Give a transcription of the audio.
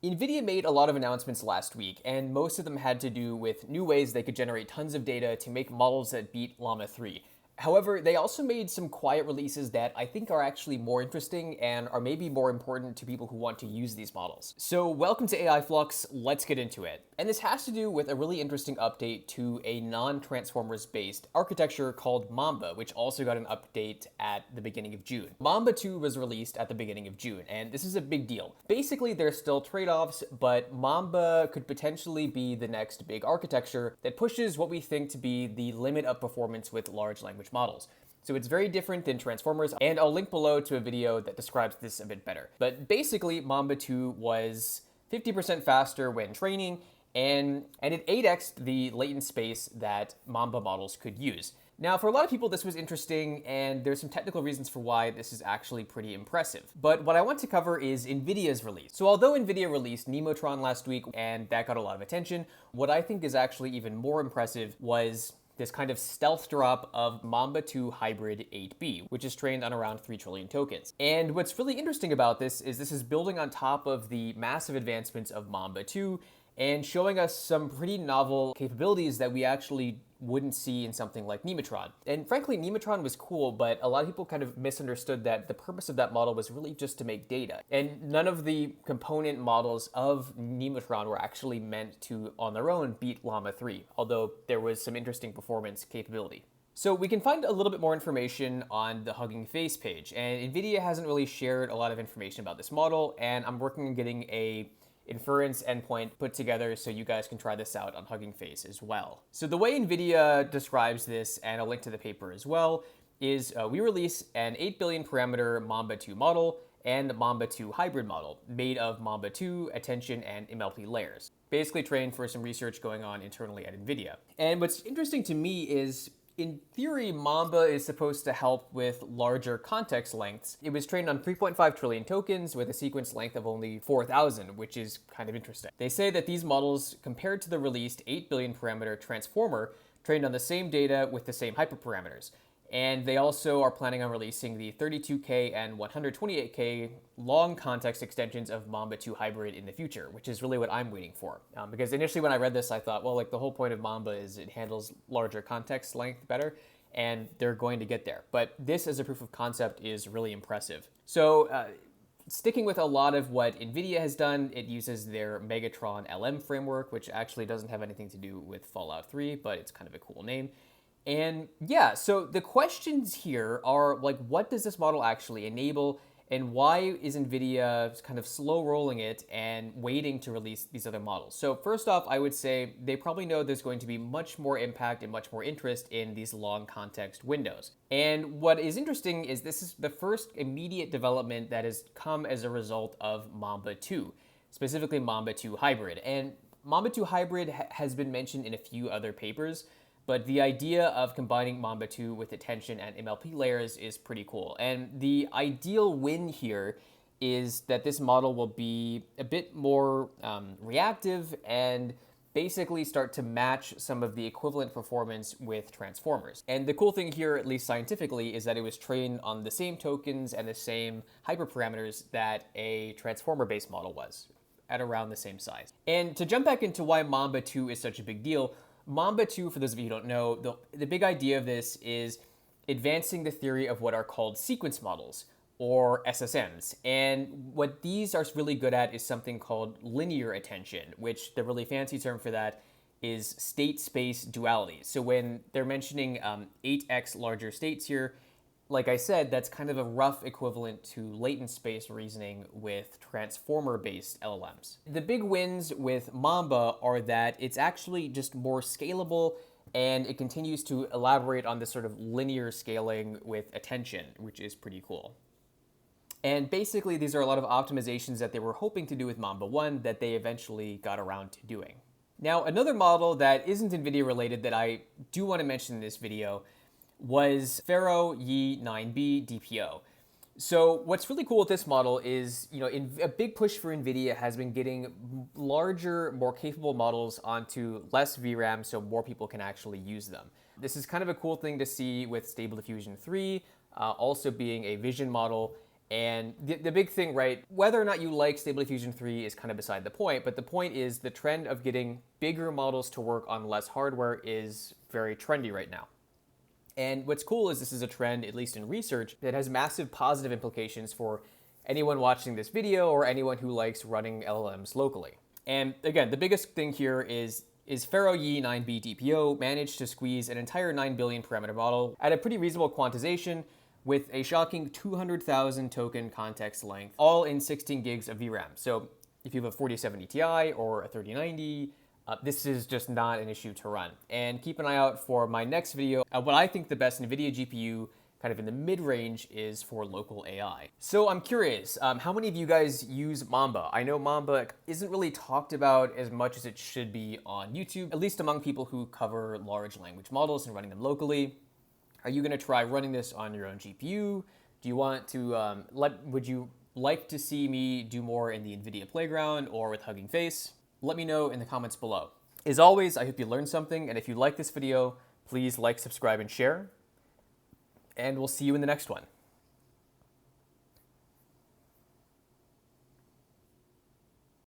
NVIDIA made a lot of announcements last week, and most of them had to do with new ways they could generate tons of data to make models that beat Llama 3. However, they also made some quiet releases that I think are actually more interesting and are maybe more important to people who want to use these models. So welcome to AI Flux, let's get into it. And this has to do with a really interesting update to a non-transformers based architecture called Mamba, which also got an update at the beginning of June. Mamba2 was released at the beginning of June, and this is a big deal. Basically, there's still trade-offs, but Mamba could potentially be the next big architecture that pushes what we think to be the limit of performance with large language models. So it's very different than Transformers, and I'll link below to a video that describes this a bit better. But basically, Mamba2 was 50% faster when training, and it 8x'd the latent space that Mamba models could use. Now, for a lot of people, this was interesting, and there's some technical reasons for why this is actually pretty impressive. But what I want to cover is NVIDIA's release. So although NVIDIA released Nemotron last week, and that got a lot of attention, what I think is actually even more impressive was this kind of stealth drop of Mamba2 Hybrid 8B, which is trained on around 3 trillion tokens. And what's really interesting about this is building on top of the massive advancements of Mamba2 and showing us some pretty novel capabilities that we actually wouldn't see in something like Nemotron. And frankly, Nemotron was cool, but a lot of people kind of misunderstood that the purpose of that model was really just to make data. And none of the component models of Nemotron were actually meant to, on their own, beat Llama 3, although there was some interesting performance capability. So we can find a little bit more information on the Hugging Face page, and NVIDIA hasn't really shared a lot of information about this model, and I'm working on getting a inference endpoint put together so you guys can try this out on Hugging Face as well. So the way NVIDIA describes this, and I'll link to the paper as well, is we release an 8 billion parameter Mamba2 model and Mamba2 hybrid model made of Mamba2, attention, and MLP layers, basically trained for some research going on internally at NVIDIA. And what's interesting to me is, in theory, Mamba is supposed to help with larger context lengths. It was trained on 3.5 trillion tokens with a sequence length of only 4,000, which is kind of interesting. They say that these models, compared to the released 8 billion parameter transformer, trained on the same data with the same hyperparameters. And they also are planning on releasing the 32K and 128K long context extensions of Mamba2 Hybrid in the future, which is really what I'm waiting for. Because initially when I read this, I thought, well, like the whole point of Mamba is it handles larger context length better, and they're going to get there. But this as a proof of concept is really impressive. So sticking with a lot of what NVIDIA has done, it uses their Megatron LM framework, which actually doesn't have anything to do with Fallout 3, but it's kind of a cool name. And yeah, so the questions here are like, what does this model actually enable, and why is NVIDIA kind of slow rolling it and waiting to release these other models? So first off, I would say they probably know there's going to be much more impact and much more interest in these long context windows. And what is interesting is this is the first immediate development that has come as a result of Mamba2, specifically Mamba2 Hybrid. And Mamba2 Hybrid has been mentioned in a few other papers, but the idea of combining Mamba2 with attention and MLP layers is pretty cool. And the ideal win here is that this model will be a bit more reactive and basically start to match some of the equivalent performance with Transformers. And the cool thing here, at least scientifically, is that it was trained on the same tokens and the same hyperparameters that a Transformer-based model was, at around the same size. And to jump back into why Mamba2 is such a big deal, Mamba2, for those of you who don't know, the big idea of this is advancing the theory of what are called sequence models, or SSMs. And what these are really good at is something called linear attention, which the really fancy term for that is state-space duality. So when they're mentioning 8x larger states here, like I said, that's kind of a rough equivalent to latent space reasoning with transformer-based LLMs. The big wins with Mamba are that it's actually just more scalable, and it continues to elaborate on this sort of linear scaling with attention, which is pretty cool. And basically, these are a lot of optimizations that they were hoping to do with Mamba1 that they eventually got around to doing. Now, another model that isn't NVIDIA related that I do want to mention in this video was Pharaoh Yi 9B DPO. So what's really cool with this model is, a big push for NVIDIA has been getting larger, more capable models onto less VRAM so more people can actually use them. This is kind of a cool thing to see with Stable Diffusion 3 also being a vision model. And the big thing, right, whether or not you like Stable Diffusion 3 is kind of beside the point, but the point is the trend of getting bigger models to work on less hardware is very trendy right now. And what's cool is this is a trend, at least in research, that has massive positive implications for anyone watching this video or anyone who likes running LLMs locally. And again, the biggest thing here is Pharaoh Yi 9B DPO managed to squeeze an entire 9 billion parameter model at a pretty reasonable quantization with a shocking 200,000 token context length, all in 16 gigs of VRAM. So if you have a 4070 Ti or a 3090, this is just not an issue to run. And keep an eye out for my next video. What I think the best NVIDIA GPU kind of in the mid-range is for local AI. So I'm curious, how many of you guys use Mamba? I know Mamba isn't really talked about as much as it should be on YouTube, at least among people who cover large language models and running them locally. Are you gonna try running this on your own GPU? Do you want to, would you like to see me do more in the NVIDIA playground or with Hugging Face? Let me know in the comments below. As always, I hope you learned something, and if you like this video, please like, subscribe, and share. And we'll see you in the next one.